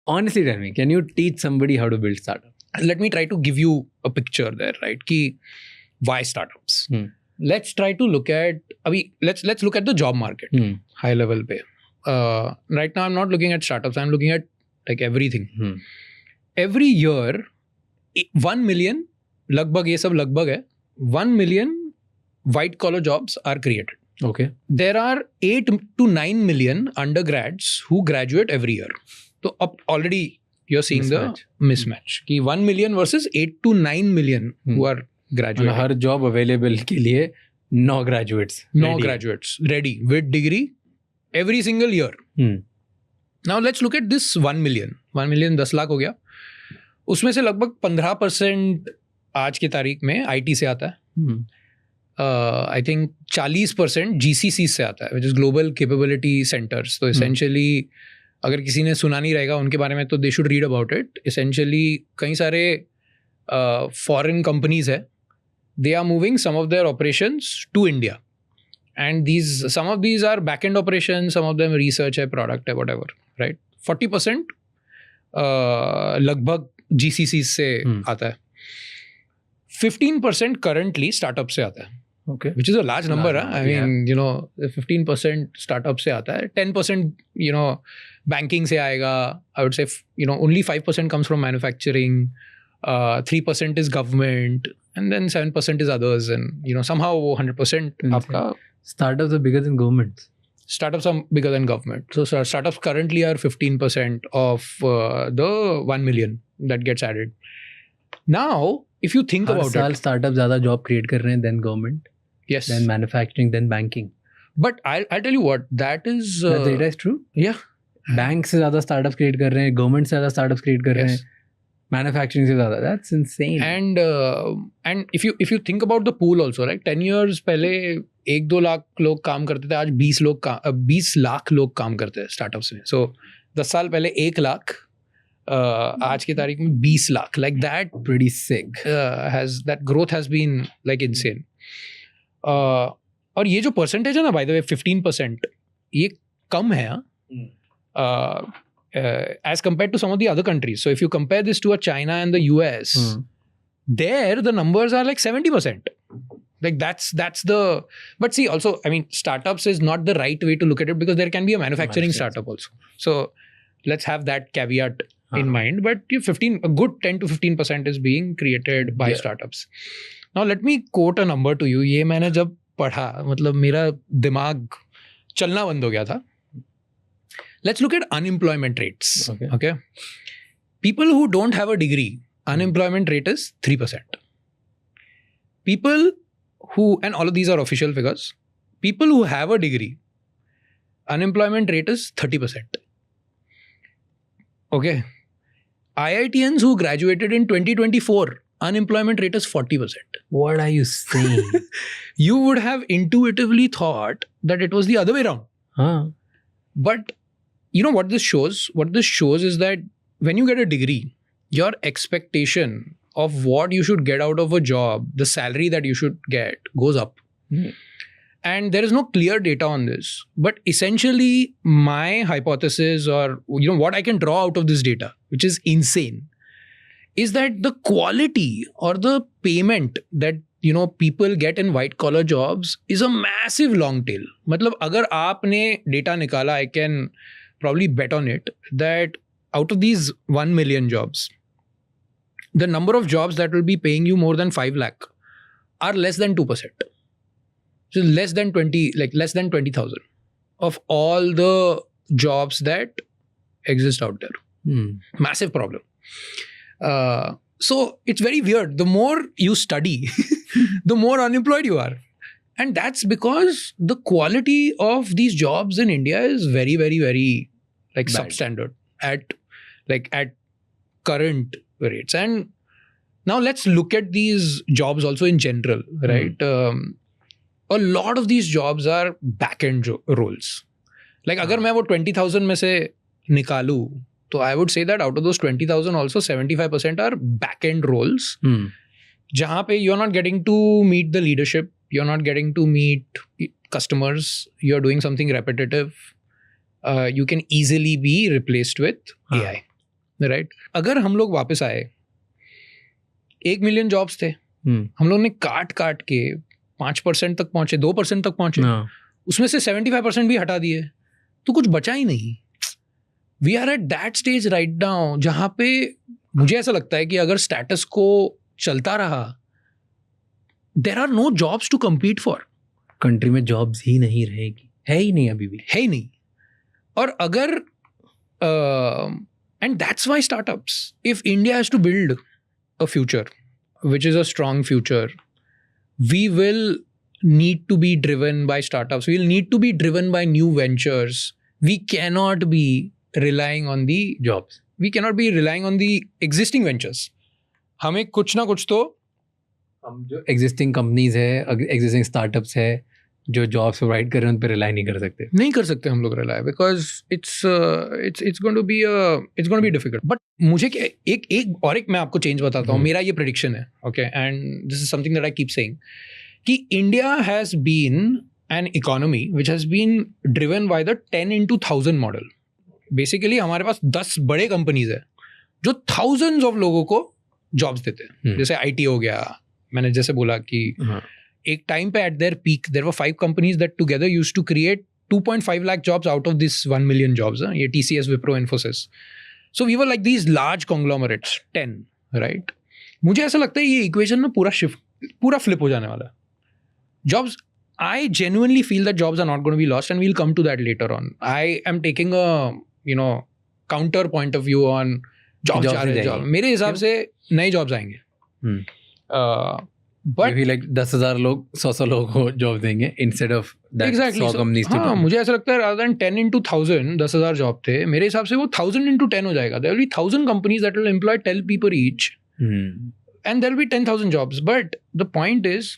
Honestly, tell me, can you teach somebody how to build startup? Let me try to give you a picture there, right? Ki why startups? Let's try to look at let's look at the job market, high level pe. Right now, I'm not looking at startups. I'm looking at like everything. Every year, 1 million, lagbhag ye sab lagbhag hai, 1 million white collar jobs are created. Okay. There are 8 to 9 million undergrads who graduate every year. So already you're seeing Mismatch. the mismatch. Ki 1 million versus 8 to 9 million who are graduating. Her job available के लिए 9 graduates. 9 graduates ready with degree every single year. Now let's look at this 1 million. 1 million 10 lakh हो गया. उसमें से लगभग 15% आज की तारीख में IT से आता है. I think 40% GCC से आता है, which is Global Capability Centers. तो essentially अगर किसी ने सुना नहीं रहेगा उनके बारे में तो they should read about it. Essentially कई सारे foreign companies है. They are moving some of their operations to India. And some of these are back-end operations, some of them research है, product है, whatever, right? 40% लगभग GCC से आता है. 15% currently startup से आता है. Okay. Which is a large number. I mean, 15% startup से आता है. 10%, banking से आएगा. I would say, only 5% comes from manufacturing. 3% is government. And then 7% is others. And, somehow 100% आपका. Startups are bigger than governments. Startups are bigger than government. So startups currently are 15% of the 1 million that gets added. Now, if you think about it. Startups ज़्यादा job create कर रहे हैं than government. Yes. Then manufacturing, then banking. But I'll tell you what, that is... that data is true? Yeah. Banks से ज़्यादा startups create कर रहे हैं, government से ज़्यादा startups create कर रहे हैं, manufacturing से ज़्यादा. That's insane. And if you think about the pool also, right? 10 years पहले 1-2 लाख लोग काम करते थे, आज 20 लाख लोग काम करते हैं startups में. So 10 साल पहले 1 लाख, आज की तारीख में 20 lakh. Like that, pretty sick. That growth has been like insane. और ये जो percentage है ना, by the way, 15%, ये कम है. As compared to some of the other countries. So if you compare this to a China and the US, there the numbers are like 70%. Like that's the, but see also, I mean, startups is not the right way to look at it because there can be a manufacturing startup also. So let's have that caveat in mind. But a good 10 to 15% is being created by startups. Now let me quote a number to you. ये मैंने जब पढ़ा, मतलब मेरा दिमाग चलना बंद हो गया था. Let's look at unemployment rates. Okay. People who don't have a degree, unemployment rate is 3%. People who, and all of these are official figures, people who have a degree, unemployment rate is 30%. Okay. IITians who graduated in 2024, unemployment rate is 40%. What are you saying? You would have intuitively thought that it was the other way around. But you know what this shows? What this shows is that when you get a degree, your expectation of what you should get out of a job, the salary that you should get goes up. And there is no clear data on this. But essentially, my hypothesis or what I can draw out of this data, which is insane, is that the quality or the payment that people get in white collar jobs is a massive long tail. मतलब अगर आपने data निकाला, I can probably bet on it that out of these 1 million jobs, the number of jobs that will be paying you more than 5 lakh are less than 2%. So less than 20,000 of all the jobs that exist out there. Massive problem. So it's very weird. The more you study, the more unemployed you are. And that's because the quality of these jobs in India is very, very, very substandard at current rates. And now let's look at these jobs also in general, right? A lot of these jobs are back-end roles. Like agar मैं वो 20,000 में से निकालूं, so I would say that out of those 20,000 also 75% are back-end roles. जहाँ पे you're not getting to meet the leadership, you're not getting to meet customers, you're doing something repetitive. You can easily be replaced with AI. Right? अगर हम लोग वापस आए, 1 million jobs थे, हम लोग ने काट के 5% तक पहुंचे, 2% तक पहुंचे, उसमें से 75% भी हटा दिए, तो कुछ बचा ही नहीं. We are at that stage right now जहाँ पे मुझे ऐसा लगता है कि अगर स्टेटस को चलता रहा, there are no jobs to compete for. Country में जॉब्स ही नहीं रहेगी, है ही नहीं, अभी भी है ही नहीं. और अगर and that's why startups, if India has to build a future which is a strong future, we will need to be driven by startups. We will need to be driven by new ventures. We cannot be relying on the jobs. We cannot be relying on the existing ventures. हमें कुछ ना कुछ तो, हम जो existing companies है, existing startups है, जो jobs provide कर रहे हैं उन पर rely नहीं कर सकते हम लोग rely, because it's going to be difficult. But मुझे एक मैं आपको change बताता हूँ. मेरा ये prediction है, okay, and this is something that I keep saying, कि India has been an economy which has been driven by the 10 into 1000 model. Basically हमारे पास 10 बड़े companies है जो thousands of लोगों को jobs देते हैं. जैसे IT हो गया, मैंने जैसे बोला कि एक टाइम पे at their peak there were 5 companies that together used to create 2.5 lakh jobs out of this 1 million jobs. ये TCS, Wipro, Infosys. So we were like these large conglomerates, 10, right? मुझे ऐसा लगता है ये इक्वेशन ना पूरा फ्लिप हो जाने वाला है. Jobs, I genuinely feel that jobs are not going to be lost, and we will come to that later on. I am taking a counter point of view on jobs. मेरे हिसाब से नए jobs आएंगे. But like 10,000 लोग 100 लोगों को job देंगे instead of that. Exactly. 100 companies. हाँ, मुझे ऐसा लगता है rather than 10 into 1000, 10,000 जॉब थे, मेरे हिसाब से वो 1000 into 10 हो जाएगा. There will be 1000 companies that will employ 10 people each, and there will be 10,000 jobs. But the point is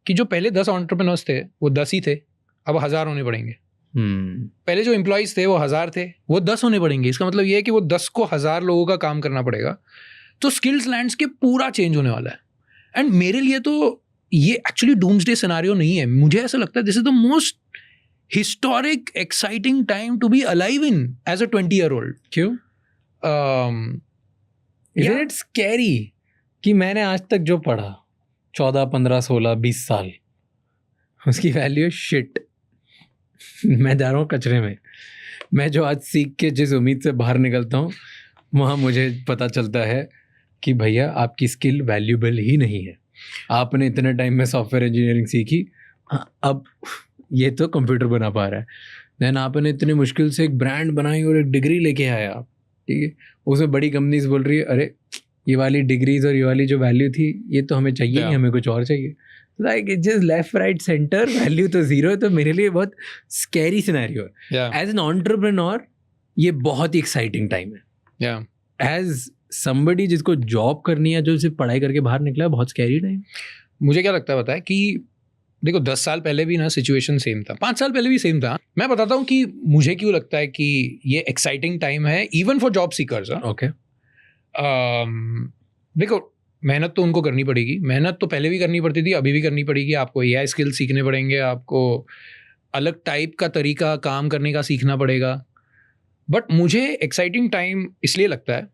कि जो पहले 10 entrepreneurs थे वो 10 ही थे, अब 1000 होने पड़ेंगे. पहले जो employees थे वो 1000 थे, वो 10 होने पड़ेंगे. इसका मतलब ये है कि वो 10 को 1000 लोगों का काम करना पड़ेगा. तो स्किल्स लैंडस्केप पूरा चेंज होने वाला है. एंड मेरे लिए तो ये एक्चुअली डूम्सडे सिनेरियो नहीं है. मुझे ऐसा लगता है this is the most historic exciting time to be alive in as a 20-year-old. क्यों? Isn't it scary कि मैंने आज तक जो पढ़ा 14, 15, 16, 20 साल, उसकी वैल्यू शिट. मैं जा रहा हूँ कचरे में. मैं जो आज सीख के जिस उम्मीद से बाहर निकलता हूँ, वहाँ मुझे पता चलता है कि भैया आपकी स्किल वैल्यूबल ही नहीं है. आपने इतने टाइम में सॉफ्टवेयर इंजीनियरिंग सीखी, अब ये तो कंप्यूटर बना पा रहा है. देन आपने इतनी मुश्किल से एक ब्रांड बनाई और एक डिग्री लेके आया आप, ठीक है, उसमें बड़ी कंपनीज बोल रही है अरे ये वाली डिग्रीज और ये वाली जो वैल्यू थी ये तो हमें चाहिए नहीं, हमें कुछ और चाहिए. Like it just left right centre, value तो जीरो है. तो मेरे लिए बहुत स्कैरी सिनेरियो है. एज एन एंटरप्रेन्योर ये बहुत ही एक्साइटिंग टाइम है. एज somebody जिसको जॉब करनी है, जो सिर्फ पढ़ाई करके बाहर निकला है, बहुत स्कैरी टाइम. मुझे क्या लगता है पता है कि देखो 10 साल पहले भी ना सिचुएशन सेम था, 5 साल पहले भी सेम था. मैं बताता हूँ कि मुझे क्यों लगता है कि ये एक्साइटिंग टाइम है even for job seekers. Okay, देखो मेहनत तो उनको करनी पड़ेगी. मेहनत तो पहले भी करनी पड़ती थी, अभी भी करनी पड़ेगी. आपको AI स्किल सीखने पड़ेंगे, आपको अलग टाइप का तरीका काम करने का सीखना पड़ेगा. बट मुझे एक्साइटिंग टाइम इसलिए लगता है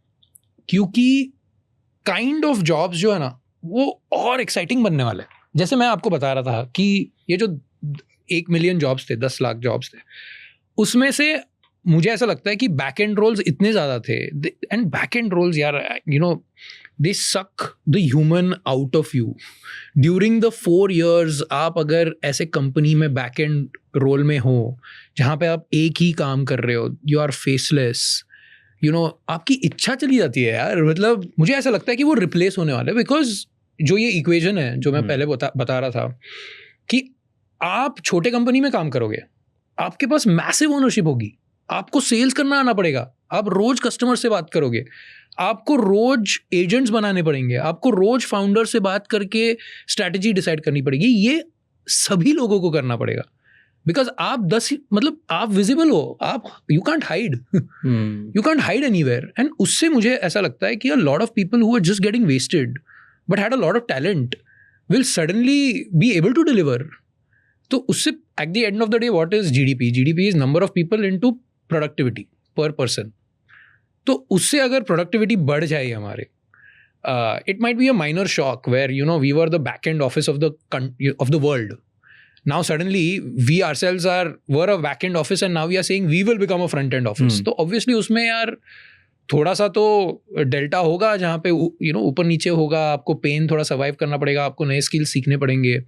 क्योंकि काइंड ऑफ जॉब्स जो है ना वो और एक्साइटिंग बनने वाला है. जैसे मैं आपको बता रहा था कि ये जो 1 मिलियन जॉब्स थे, 10 लाख जॉब्स थे, उसमें से मुझे ऐसा लगता है कि बैक एंड रोल्स इतने ज़्यादा थे. एंड बैक एंड रोल्स यार, दे suck the human out of you. During the 4 years आप अगर ऐसे कंपनी में बैक एंड रोल में हो जहाँ पे आप एक ही काम कर रहे हो, यू आर फेसलेस, आपकी इच्छा चली जाती है यार. मतलब मुझे ऐसा लगता है कि वो रिप्लेस होने वाला है. बिकॉज जो ये इक्वेशन है जो मैं पहले बता रहा था कि आप छोटे कंपनी में काम करोगे, आपके पास मैसिव ओनरशिप होगी, आपको सेल्स करना आना पड़ेगा, आप रोज कस्टमर से बात करोगे, आपको रोज एजेंट्स बनाने पड़ेंगे, आपको रोज फाउंडर से बात करके स्ट्रैटेजी डिसाइड करनी पड़ेगी. ये सभी लोगों को करना पड़ेगा. बिकॉज आप मतलब आप विजिबल हो, आप you can't hide anywhere. And उससे मुझे ऐसा लगता है कि a lot of people who are just getting wasted but had a lot of talent will suddenly be able to deliver. तो उससे at the end of the day what is GDP? GDP is number of people into productivity per person. तो उससे अगर productivity बढ़ जाए हमारे, it might be a minor shock where, you know, we were the back end office of the world. Now suddenly we ourselves were a back end office and now we are saying we will become a front end office. तो obviously उसमें यार थोड़ा सा तो delta होगा जहाँ पे you know ऊपर नीचे होगा, आपको पेन थोड़ा सर्वाइव करना पड़ेगा, आपको नए स्किल्स सीखने पड़ेंगे,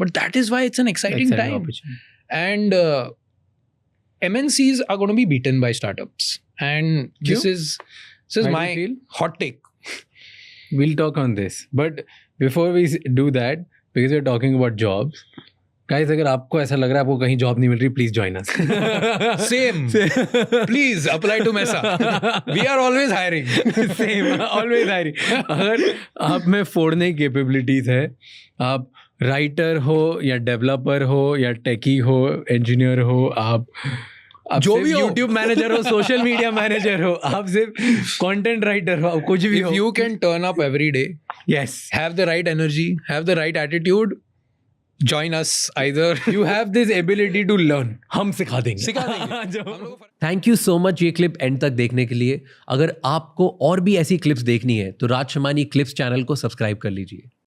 but that is why it's an exciting time. And MNCs are going to be beaten by startups, and this is my hot take. We'll talk on this, but before we do that, because we're talking about jobs, guys, अगर आपको ऐसा लग रहा है आपको कहीं job नहीं मिल रही, please join us. Same. Please apply to Mesa. We are always hiring. Same, always hiring. अगर आप में फोड़ने की कैपेबिलिटीज है, आप राइटर हो या डेवलपर हो या टेकी हो, इंजीनियर हो, आप जो भी हो, यूट्यूब मैनेजर हो, सोशल मीडिया मैनेजर हो, आप सिर्फ कंटेंट राइटर हो, आप कुछ भी हो, if you can turn up every day, yes, have the right energy, have the right attitude, join us. Either you have this ability to learn, हम सिखा देंगे. थैंक यू सो मच ये clip and तक देखने के लिए. अगर आपको और भी ऐसी क्लिप्स देखनी है तो राज शमानी क्लिप्स चैनल को सब्सक्राइब कर लीजिए.